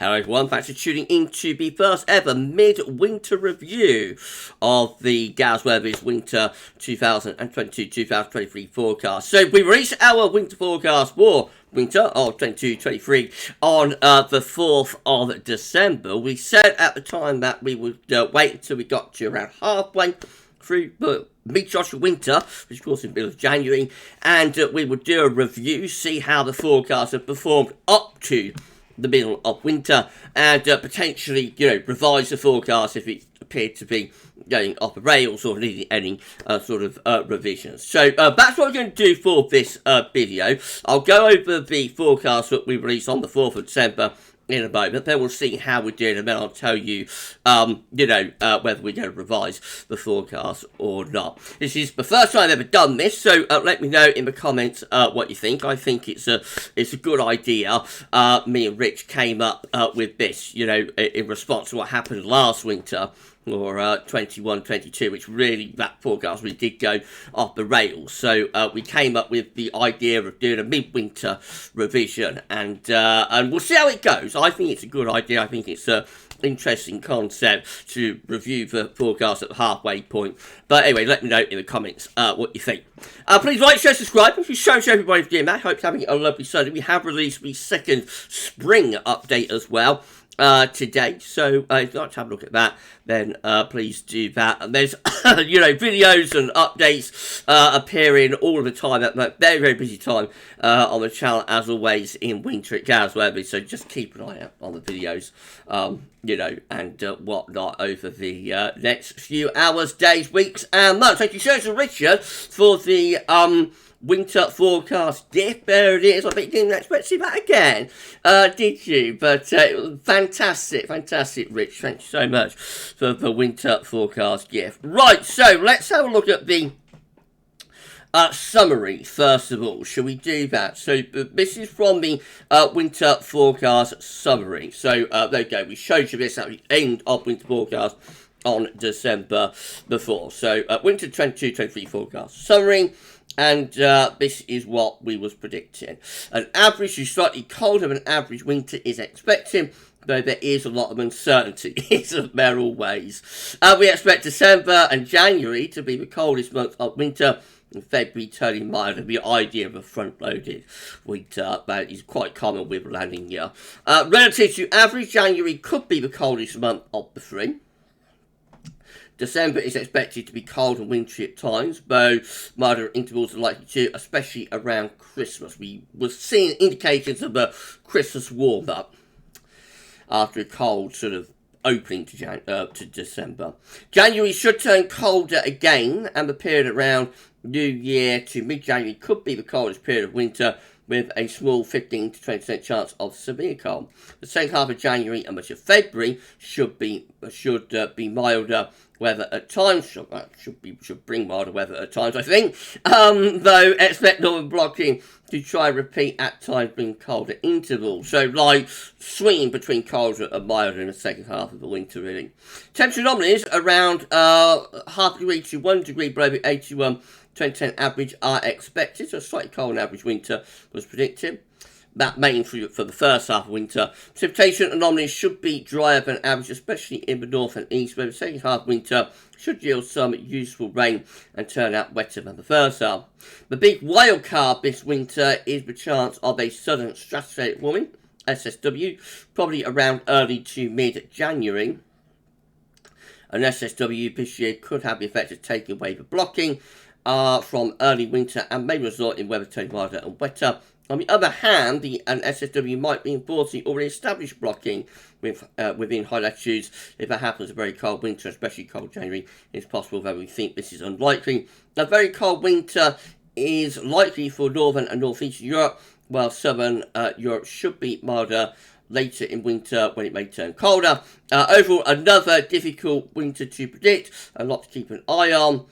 Hello everyone, thanks for tuning in to the first ever mid-winter review of the GavsWeatherVids Winter 2022-2023 forecast. So we released our winter forecast for winter of 22-23 on the 4th of December. We said at the time that we would wait until we got to around halfway through the meteorological winter, which of course in the middle of January, and we would do a review, see how the forecast had performed up to the middle of winter, and potentially, revise the forecast if it appeared to be going off the rails or needing any sort of revisions. So that's what we're going to do for this video. I'll go over the forecast that we released on the 4th of December in a moment. Then we'll see how we're doing, and then I'll tell you, whether we're going to revise the forecast or not. This is the first time I've ever done this, so let me know in the comments what you think. I think it's a good idea. Me and Rich came up with this, in response to what happened last winter, or 21-22, which really, that forecast really did go off the rails. So we came up with the idea of doing a midwinter revision, and we'll see how it goes. I think it's a good idea. I think it's an interesting concept to review the forecast at the halfway point. But anyway, let me know in the comments what you think. Please like, share, subscribe. If you show everybody for doing that, hope you're having a lovely Sunday. We have released the second spring update as well today, so if you'd like to have a look at that, then please do that. And there's videos and updates appearing all the time at that very, very busy time on the channel, as always, in winter at GavsWeatherVids. So just keep an eye out on the videos, and whatnot over the next few hours, days, weeks, and months. Thank you so much to Richard for the winter forecast gift. There it is. I bet you didn't expect to see that again, did you? But fantastic, Rich. Thank you so much for the winter forecast gift. Right, so let's have a look at the summary first of all. Shall we do that? So this is from the winter forecast summary. So there you go. We showed you this at the end of winter forecast on December the 4th. So winter 22-23 forecast summary. And this is what we was predicting. An average to slightly colder than average winter is expected, though there is a lot of uncertainty, isn't there always? We expect December and January to be the coldest months of winter, and February turning milder. The idea of a front-loaded winter, that is quite common with landing year. Relative to average, January could be the coldest month of the three. December is expected to be cold and wintry at times, though milder intervals are likely to, especially around Christmas. We were seeing indications of a Christmas warm-up after a cold sort of opening to December. January should turn colder again, and the period around New Year to mid-January could be the coldest period of winter, with a small 15 to 20% chance of severe cold. The second half of January and much of February should be milder weather at times. Should bring milder weather at times, I think. Though expect northern blocking to try and repeat at times, bring colder intervals. So like swinging between colder and milder in the second half of the winter, really. Temperature anomalies around half a degree to 1 degree below the 81 2010 average are expected, so a slightly cold average winter was predicted. That mainly for the first half of winter. Precipitation anomalies should be drier than average, especially in the north and east, where the second half of winter should yield some useful rain and turn out wetter than the first half. The big wild card this winter is the chance of a sudden stratospheric warming, SSW, probably around early to mid-January. An SSW this year could have the effect of taking away the blocking from early winter and may result in weather turning milder and wetter. On the other hand, an SSW might be enforcing already established blocking within high latitudes. If that happens, a very cold winter, especially cold January, is possible, though we think this is unlikely. A very cold winter is likely for northern and northeastern Europe, while southern Europe should be milder later in winter when it may turn colder. Overall, another difficult winter to predict, a lot to keep an eye on.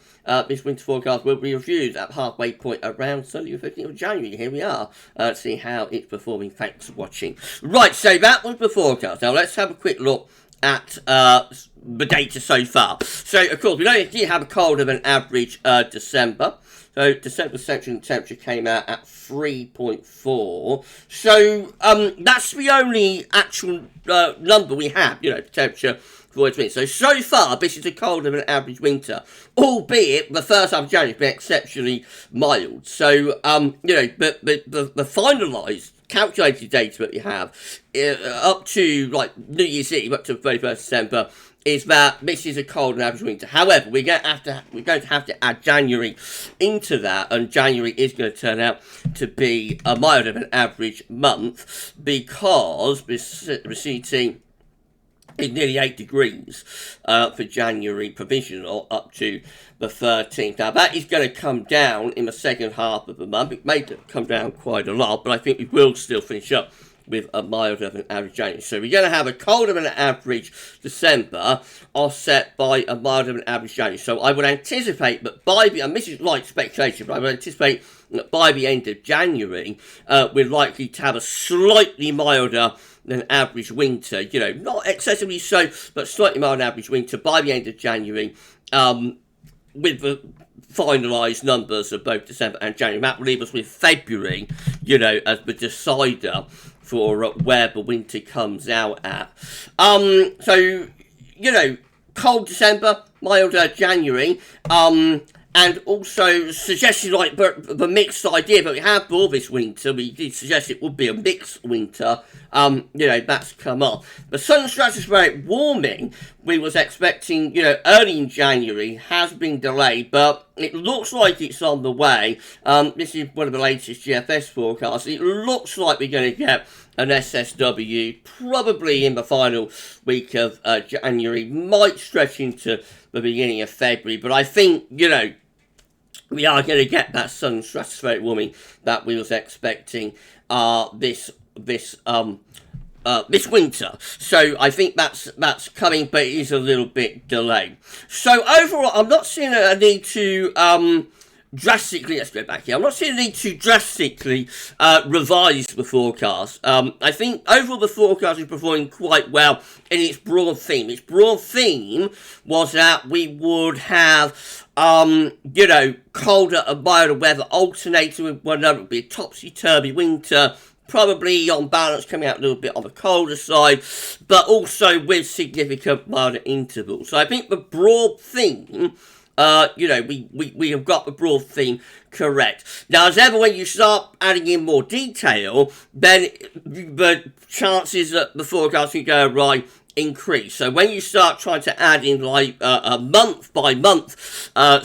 This winter forecast will be reviewed at halfway point around Sunday the 15th of January. Here we are, see how it's performing. Thanks for watching. Right, so that was the forecast. Now let's have a quick look at the data so far. So, of course, we know it did have a colder than average December. So December central temperature came out at 3.4. So that's the only actual number we have, temperature for its winter. So far, this is a colder than average winter, albeit the first half of January has been exceptionally mild. So, but the finalised calculated data that we have up to like New Year's Eve, up to 31st December, is that this is a cold and average winter. However, we're going to have to add January into that, and January is going to turn out to be a milder than average month because we're seeing is nearly 8 degrees for January provisional up to the 13th. Now that is going to come down in the second half of the month. It may come down quite a lot, but I think we will still finish up with a milder than average January. So we're going to have a colder than average December offset by a milder than average January. So I would anticipate that and this is light speculation, but I would anticipate that by the end of January, we're likely to have a slightly milder than average winter, not excessively so, but slightly milder than average winter by the end of January, with the finalised numbers of both December and January. That will leave us with February, as the decider for where the winter comes out at. So, cold December, milder January, and also suggested like the mixed idea that we have for this winter. We did suggest it would be a mixed winter. That's come off. The sun stratospheric warming we was expecting, early in January has been delayed, but it looks like it's on the way. This is one of the latest GFS forecasts. It looks like we're going to get an SSW probably in the final week of January, might stretch into the beginning of February, but I think, we are going to get that sun stratospheric warming that we was expecting this winter. So I think that's coming, but it is a little bit delayed. So overall, I'm not seeing a need to drastically, let's go back here. I'm not seeing a need to drastically revise the forecast. I think overall the forecast is performing quite well in its broad theme. Its broad theme was that we would have colder and milder weather alternating with one another. It would be a topsy-turvy winter, probably on balance coming out a little bit on the colder side, but also with significant milder intervals. So I think the broad theme, we have got the broad theme correct. Now, as ever, when you start adding in more detail, then the chances that the forecast can go right increase. So when you start trying to add in like a month by month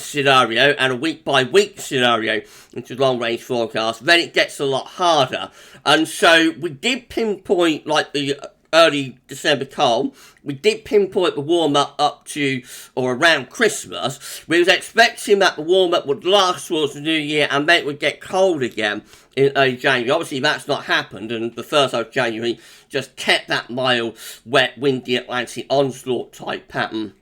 scenario and a week by week scenario into long range forecast, then it gets a lot harder. And so we did pinpoint like the early December cold. We did pinpoint the warm-up up to or around Christmas. We was expecting that the warm-up would last towards the new year and then it would get cold again in early January. Obviously, that's not happened, and the first half of January just kept that mild, wet, windy Atlantic onslaught type pattern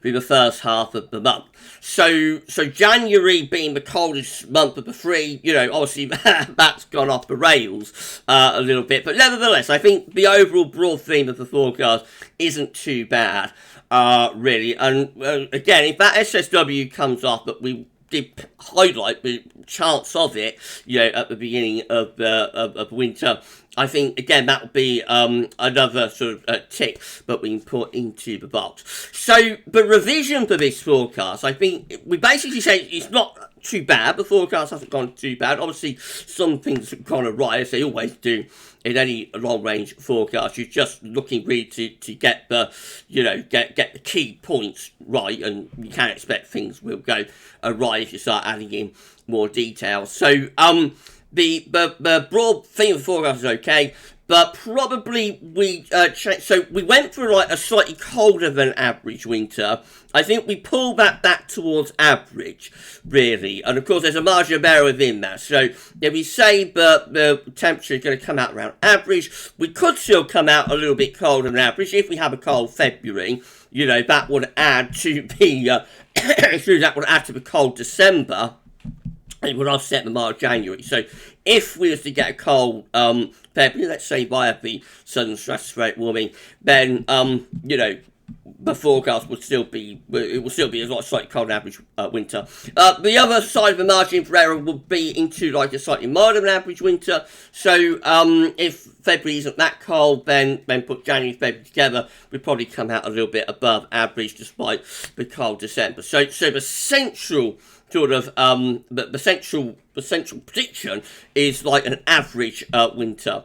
through the first half of the month. So January being the coldest month of the three, obviously that's gone off the rails a little bit. But nevertheless, I think the overall broad theme of the forecast isn't too bad, really. And again, if that SSW comes off, but we did highlight the chance of it, at the beginning of winter, I think, again, that would be another sort of tick that we can put into the box. So, the revision for this forecast, I think, we basically say it's not too bad. The forecast hasn't gone too bad. Obviously, some things have gone awry, as they always do in any long-range forecast. You're just looking really to get the, get the key points right, and you can expect things will go awry if you start adding in more details. So, the broad theme of the forecast is okay, but probably so we went for like a slightly colder than average winter. I think we pulled that back towards average, really, and of course there's a margin of error within that. So if we say the temperature is going to come out around average, we could still come out a little bit colder than average. If we have a cold February, that would add to the that would add to the cold December. It would offset the mild January. So if we was to get a cold February, let's say via the southern stratospheric warming, then the forecast will still be a lot slightly cold average winter. The other side of the margin for error will be into like a slightly milder than average winter. So if February isn't that cold, then put January and February together, we probably come out a little bit above average despite the cold December. So the central sort of the central prediction is like an average winter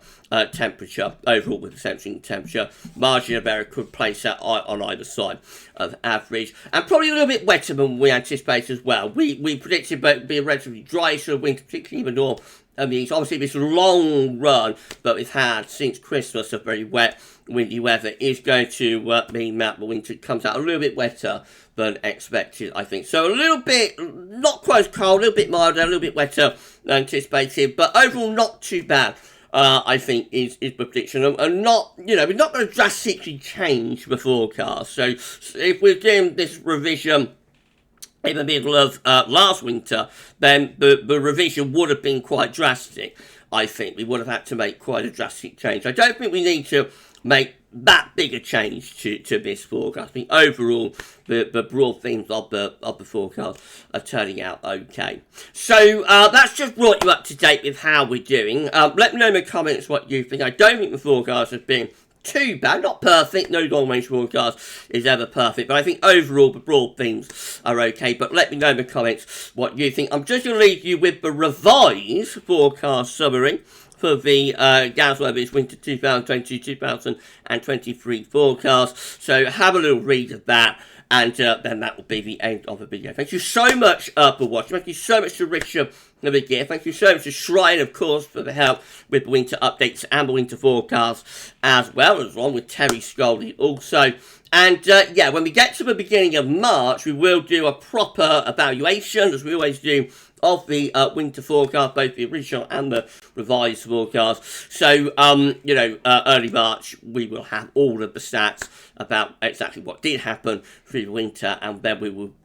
temperature overall, with the central temperature. Margin of error could place that on either side of average, and probably a little bit wetter than we anticipated as well. We predicted it would be a relatively dry sort of winter, particularly in the north. I mean, obviously this long run that we've had since Christmas of very wet, windy weather is going to mean that the winter comes out a little bit wetter than expected, I think. So a little bit, not quite as cold, a little bit milder, a little bit wetter than anticipated, but overall not too bad. I think is the prediction, and not, we're not going to drastically change the forecast. So if we're doing this revision in the middle of last winter, then the revision would have been quite drastic. I think we would have had to make quite a drastic change. I don't think we need to make that big a change to this forecast. I think overall the broad themes of the forecast are turning out okay. So that's just brought you up to date with how we're doing. Let me know in the comments what you think. I don't think the forecast has been too bad, not perfect. No long range forecast is ever perfect, but I think overall the broad themes are okay. But let me know in the comments what you think. I'm just going to leave you with the revised forecast summary for the GavsWeatherVids Winter 2022-2023 forecast. So have a little read of that, and then that will be the end of the video. Thank you so much for watching. Thank you so much to Richard for the gear. Thank you so much to Shrine, of course, for the help with the winter updates and the winter forecast, as well as along with Terry Scully also. And yeah, when we get to the beginning of March, we will do a proper evaluation, as we always do, of the winter forecast, both the original and the revised forecast. So, early March, we will have all of the stats about exactly what did happen through the winter, and then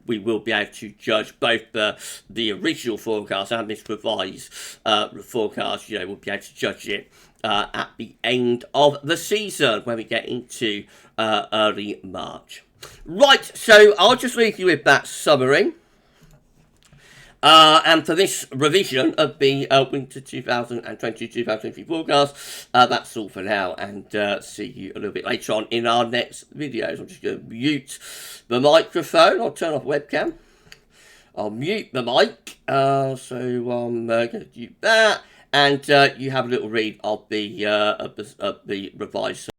we will be able to judge both the original forecast and this revised forecast. We'll be able to judge it at the end of the season when we get into early March. Right, so I'll just leave you with that summary. And for this revision of the winter 2022-2023 forecast, that's all for now, and see you a little bit later on in our next videos. I'm just going to mute the microphone. I'll turn off webcam. I'll mute the mic. So I'm going to do that, and you have a little read of the revised